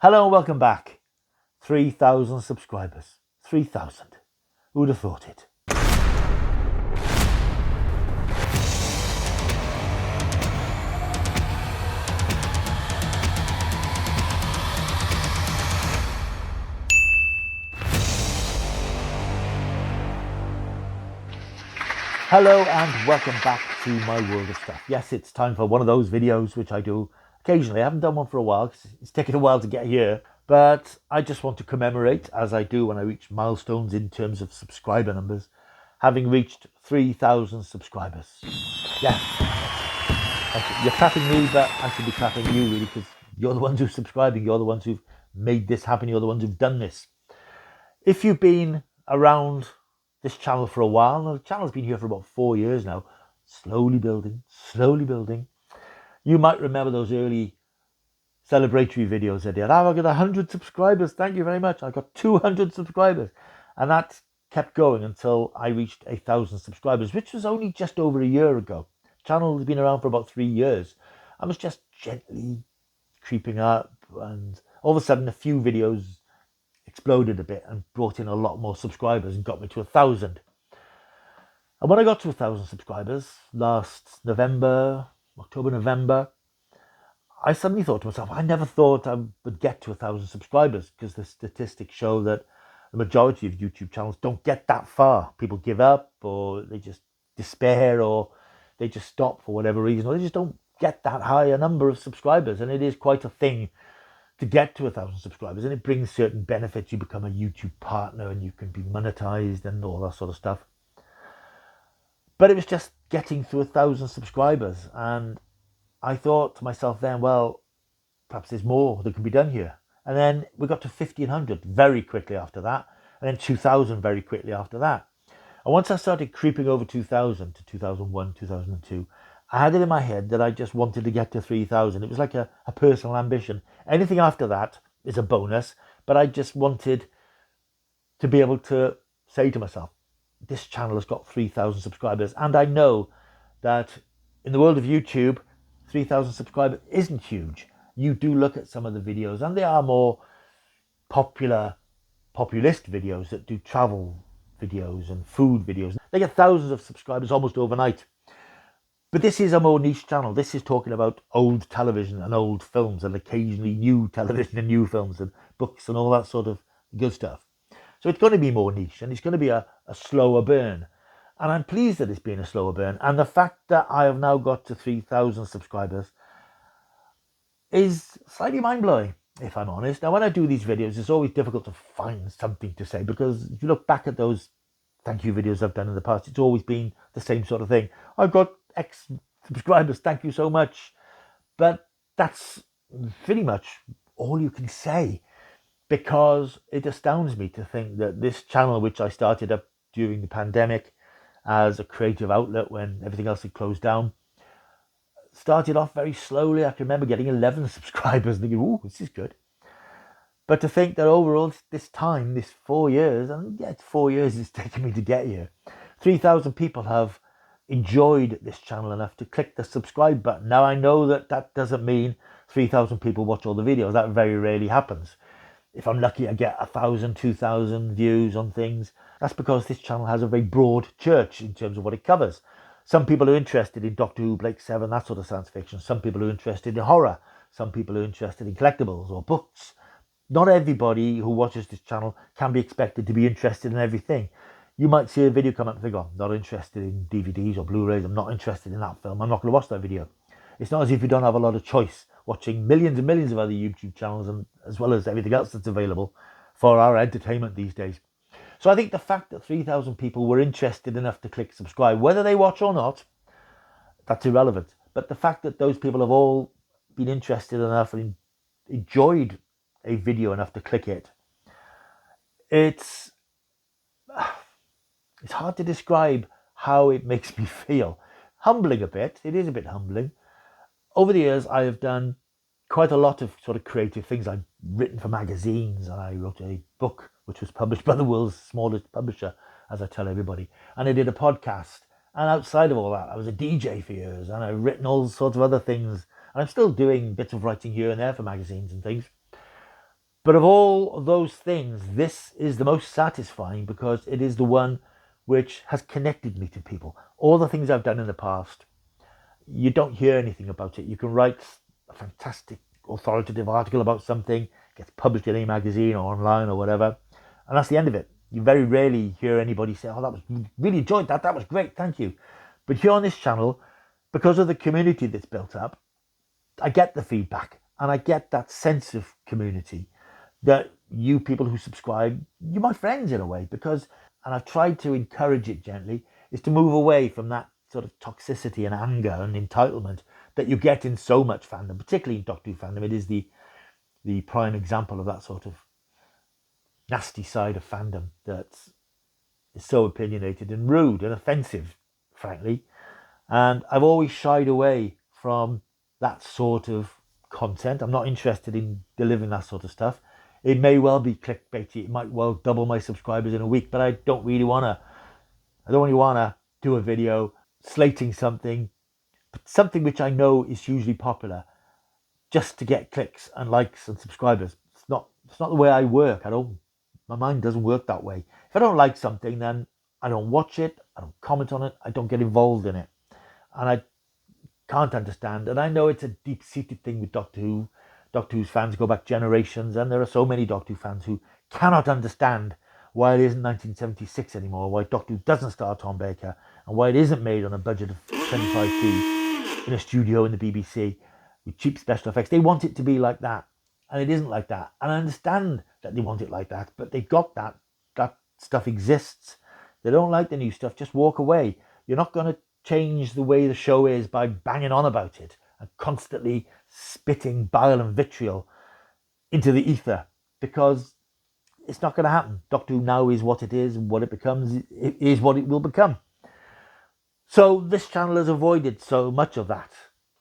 Hello and welcome back. 3,000 subscribers. 3,000. Who'd have thought it? Hello and welcome back to my world of stuff. Yes, it's time for one of those videos which I do occasionally. I haven't done one for a while because it's taken a while to get here. But I just want to commemorate, as I do when I reach milestones in terms of subscriber numbers, having reached 3,000 subscribers. Yes, you're clapping me, but I should be clapping you really, because you're the ones who're subscribing. You're the ones who've made this happen. You're the ones who've done this. If you've been around this channel for a while, now the channel's been here for about 4 years now, slowly building. You might remember those early celebratory videos I did. I got 100 subscribers. Thank you very much. I got 200 subscribers. And that kept going until I reached 1,000 subscribers, which was only just over a year ago. The channel has been around for about 3 years. I was just gently creeping up, and all of a sudden a few videos exploded a bit and brought in a lot more subscribers and got me to 1,000. And when I got to 1,000 subscribers last October, November, I suddenly thought to myself, I never thought I would get to 1,000 subscribers, because the statistics show that the majority of YouTube channels don't get that far. People give up, or they just despair, or they just stop for whatever reason, or they just don't get that high a number of subscribers. And it is quite a thing to get to 1,000 subscribers, and it brings certain benefits. You become a YouTube partner and you can be monetized and all that sort of stuff. But it was just getting to 1,000 subscribers, and I thought to myself then, well, perhaps there's more that can be done here. And then we got to 1,500 very quickly after that, and then 2,000 very quickly after that. And once I started creeping over 2,000 to 2001, 2002, I had it in my head that I just wanted to get to 3,000. It was like a personal ambition. Anything after that is a bonus, but I just wanted to be able to say to myself, this channel has got 3,000 subscribers. And I know that in the world of YouTube, 3,000 subscribers isn't huge. You do look at some of the videos, and they are more populist videos that do travel videos and food videos. They get thousands of subscribers almost overnight. But this is a more niche channel. This is talking about old television and old films, and occasionally new television and new films and books and all that sort of good stuff. So it's going to be more niche, and it's going to be a slower burn. And I'm pleased that it's been a slower burn. And the fact that I have now got to 3,000 subscribers is slightly mind-blowing, if I'm honest. Now, when I do these videos, it's always difficult to find something to say, because if you look back at those thank you videos I've done in the past, it's always been the same sort of thing. I've got X subscribers, thank you so much. But that's pretty much all you can say, because it astounds me to think that this channel, which I started up during the pandemic as a creative outlet when everything else had closed down, started off very slowly. I can remember getting 11 subscribers and thinking, ooh, this is good. But to think that overall this time, this 4 years, and yeah, it's 4 years it's taken me to get here, 3,000 people have enjoyed this channel enough to click the subscribe button. Now, I know that that doesn't mean 3,000 people watch all the videos. That very rarely happens. If I'm lucky, I get 1,000, 2,000 views on things. That's because this channel has a very broad church in terms of what it covers. Some people are interested in Doctor Who, Blake Seven, that sort of science fiction. Some people are interested in horror. Some people are interested in collectibles or books. Not everybody who watches this channel can be expected to be interested in everything. You might see a video come up and think, oh, I'm not interested in DVDs or Blu-rays. I'm not interested in that film. I'm not going to watch that video. It's not as if you don't have a lot of choice watching millions and millions of other YouTube channels, and as well as everything else that's available for our entertainment these days. So I think the fact that 3,000 people were interested enough to click subscribe, whether they watch or not, that's irrelevant. But the fact that those people have all been interested enough and enjoyed a video enough to click it, it's hard to describe how it makes me feel. Humbling a bit. It is a bit humbling. Over the years, I have done quite a lot of sort of creative things. I've written for magazines, and I wrote a book which was published by the world's smallest publisher, as I tell everybody. And I did a podcast. And outside of all that, I was a DJ for years, and I've written all sorts of other things. And I'm still doing bits of writing here and there for magazines and things. But of all those things, this is the most satisfying because it is the one which has connected me to people. All the things I've done in the past, you don't hear anything about it. You can write a fantastic authoritative article about something, gets published in a magazine or online or whatever, and that's the end of it. You very rarely hear anybody say, "Oh, that was really enjoyed that. That was great. Thank you." But here on this channel, because of the community that's built up, I get the feedback and I get that sense of community that you people who subscribe, you're my friends in a way, because, and I've tried to encourage it gently, is to move away from that sort of toxicity and anger and entitlement that you get in so much fandom, particularly in Doctor Who fandom. It is the prime example of that sort of nasty side of fandom that is so opinionated and rude and offensive, frankly. And I've always shied away from that sort of content. I'm not interested in delivering that sort of stuff. It may well be clickbaity. It might well double my subscribers in a week, but I don't really want to. I don't really want to do a video slating something which I know is hugely popular just to get clicks and likes and subscribers. It's not the way I work. My mind doesn't work that way. If I don't like something, then I don't watch it, I don't comment on it, I don't get involved in it. And I can't understand, and I know it's a deep-seated thing with Doctor Who. Doctor Who's fans go back generations, and there are so many Doctor Who fans who cannot understand why it isn't 1976 anymore, why Doctor Who doesn't star Tom Baker, and why it isn't made on a budget of 25p in a studio in the BBC with cheap special effects. They want it to be like that, and it isn't like that. And I understand that they want it like that, but they got that. That stuff exists. They don't like the new stuff, just walk away. You're not going to change the way the show is by banging on about it and constantly spitting bile and vitriol into the ether, because it's not going to happen. Doctor Who now is what it is, and what it becomes it is what it will become. So this channel has avoided so much of that.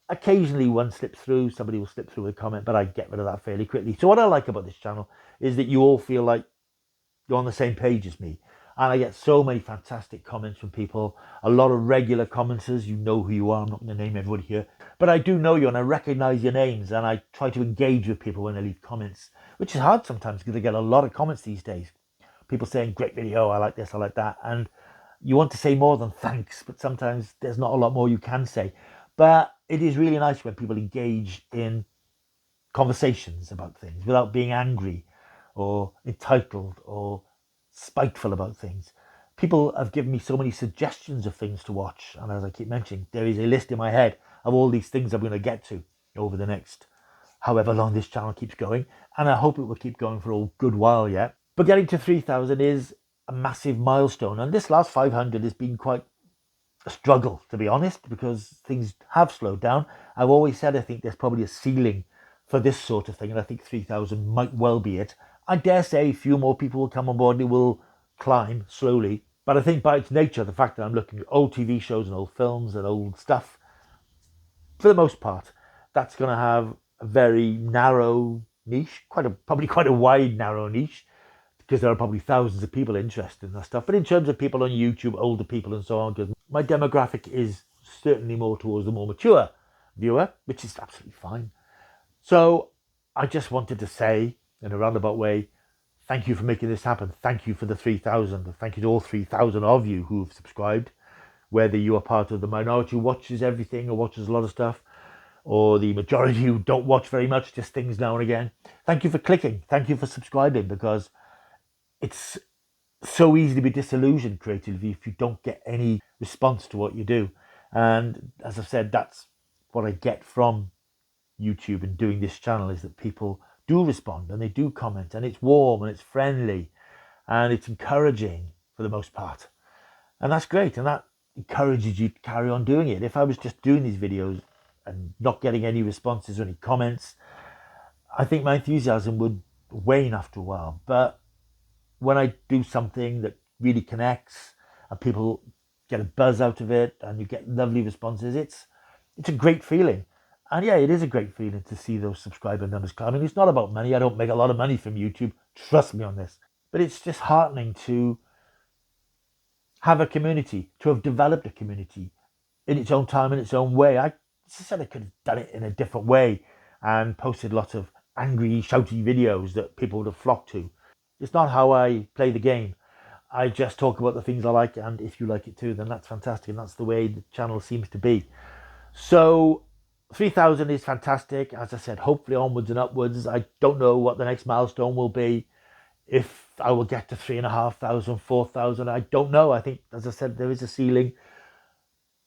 Occasionally one slips through, somebody will slip through a comment, but I get rid of that fairly quickly. So what I like about this channel is that you all feel like you're on the same page as me. And I get so many fantastic comments from people, a lot of regular commenters. You know who you are. I'm not going to name everybody here, but I do know you and I recognize your names, and I try to engage with people when they leave comments, which is hard sometimes because I get a lot of comments these days. People saying, "Great video, I like this, I like that." And you want to say more than thanks, but sometimes there's not a lot more you can say. But it is really nice when people engage in conversations about things without being angry or entitled or spiteful about things. People have given me so many suggestions of things to watch, and as I keep mentioning, there is a list in my head of all these things I'm going to get to over the next however long this channel keeps going, and I hope it will keep going for a good while yet. But getting to 3,000 is a massive milestone, and this last 500 has been quite a struggle, to be honest, because things have slowed down. I've always said I think there's probably a ceiling for this sort of thing, and I think 3,000 might well be it. I dare say a few more people will come on board and it will climb slowly. But I think by its nature, the fact that I'm looking at old TV shows and old films and old stuff, for the most part, that's going to have a very narrow niche, probably quite a wide, narrow niche, because there are probably thousands of people interested in that stuff. But in terms of people on YouTube, older people and so on, because my demographic is certainly more towards the more mature viewer, which is absolutely fine. So I just wanted to say, in a roundabout way, thank you for making this happen. Thank you for the 3,000. Thank you to all 3,000 of you who have subscribed, whether you are part of the minority who watches everything or watches a lot of stuff, or the majority who don't watch very much, just things now and again. Thank you for clicking. Thank you for subscribing, because it's so easy to be disillusioned creatively if you don't get any response to what you do. And as I've said, that's what I get from YouTube and doing this channel, is that people do respond and they do comment, and it's warm and it's friendly and it's encouraging for the most part. And that's great, and that encourages you to carry on doing it. If I was just doing these videos and not getting any responses or any comments, I think my enthusiasm would wane after a while. But when I do something that really connects and people get a buzz out of it and you get lovely responses, it's a great feeling. And yeah, it is a great feeling to see those subscriber numbers climbing. It's not about money. I don't make a lot of money from YouTube. Trust me on this. But it's just heartening to have a community, to have developed a community in its own time, in its own way. I said I could have done it in a different way and posted lots of angry, shouty videos that people would have flocked to. It's not how I play the game. I just talk about the things I like, and if you like it too, then that's fantastic, and that's the way the channel seems to be. So 3,000 is fantastic. As I said, hopefully onwards and upwards. I don't know what the next milestone will be. If I will get to 3,500, 4,000, I don't know. I think, as I said, there is a ceiling.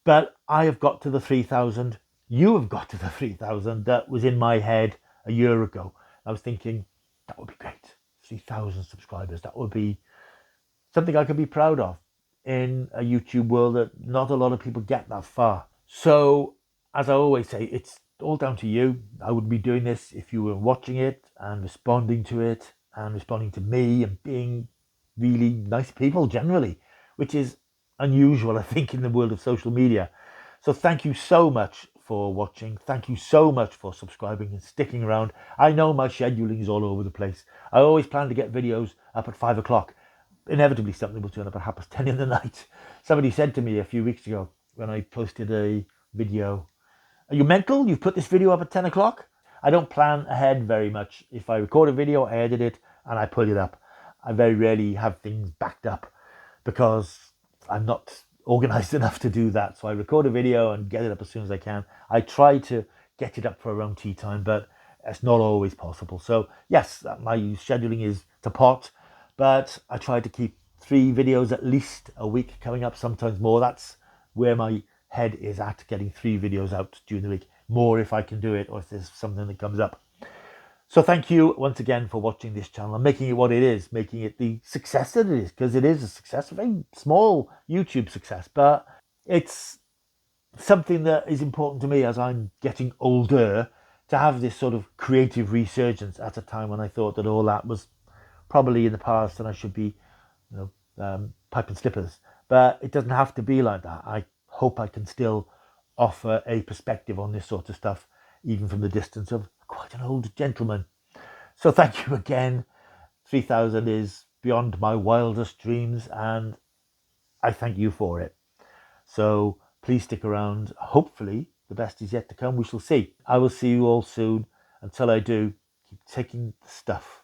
But I have got to the 3,000. You have got to the 3,000 that was in my head a year ago. I was thinking, that would be great. 3,000 subscribers. That would be something I could be proud of in a YouTube world that not a lot of people get that far. So, as I always say, it's all down to you. I wouldn't be doing this if you were watching it and responding to it and responding to me and being really nice people generally, which is unusual, I think, in the world of social media. So thank you so much for watching. Thank you so much for subscribing and sticking around. I know my scheduling is all over the place. I always plan to get videos up at 5 o'clock. Inevitably something will turn up at 10:30 in the night. Somebody said to me a few weeks ago when I posted a video, "Are you mental? You've put this video up at 10 o'clock? I don't plan ahead very much. If I record a video, I edit it and I put it up. I very rarely have things backed up because I'm not organized enough to do that. So I record a video and get it up as soon as I can. I try to get it up for around tea time, but it's not always possible. So yes, my scheduling is to pot, but I try to keep 3 videos at least a week coming up, sometimes more. That's where my head is at, getting 3 videos out during the week. More if I can do it or if there's something that comes up. So thank you once again for watching this channel and making it what it is, making it the success that it is, because it is a success, a very small YouTube success, but it's something that is important to me as I'm getting older, to have this sort of creative resurgence at a time when I thought that all that was probably in the past and I should be, pipe and slippers. But it doesn't have to be like that. I hope I can still offer a perspective on this sort of stuff, even from the distance of quite an old gentleman. So thank you again. 3,000 is beyond my wildest dreams, and I thank you for it. So please stick around. Hopefully the best is yet to come. We shall see. I will see you all soon. Until I do, keep taking the stuff.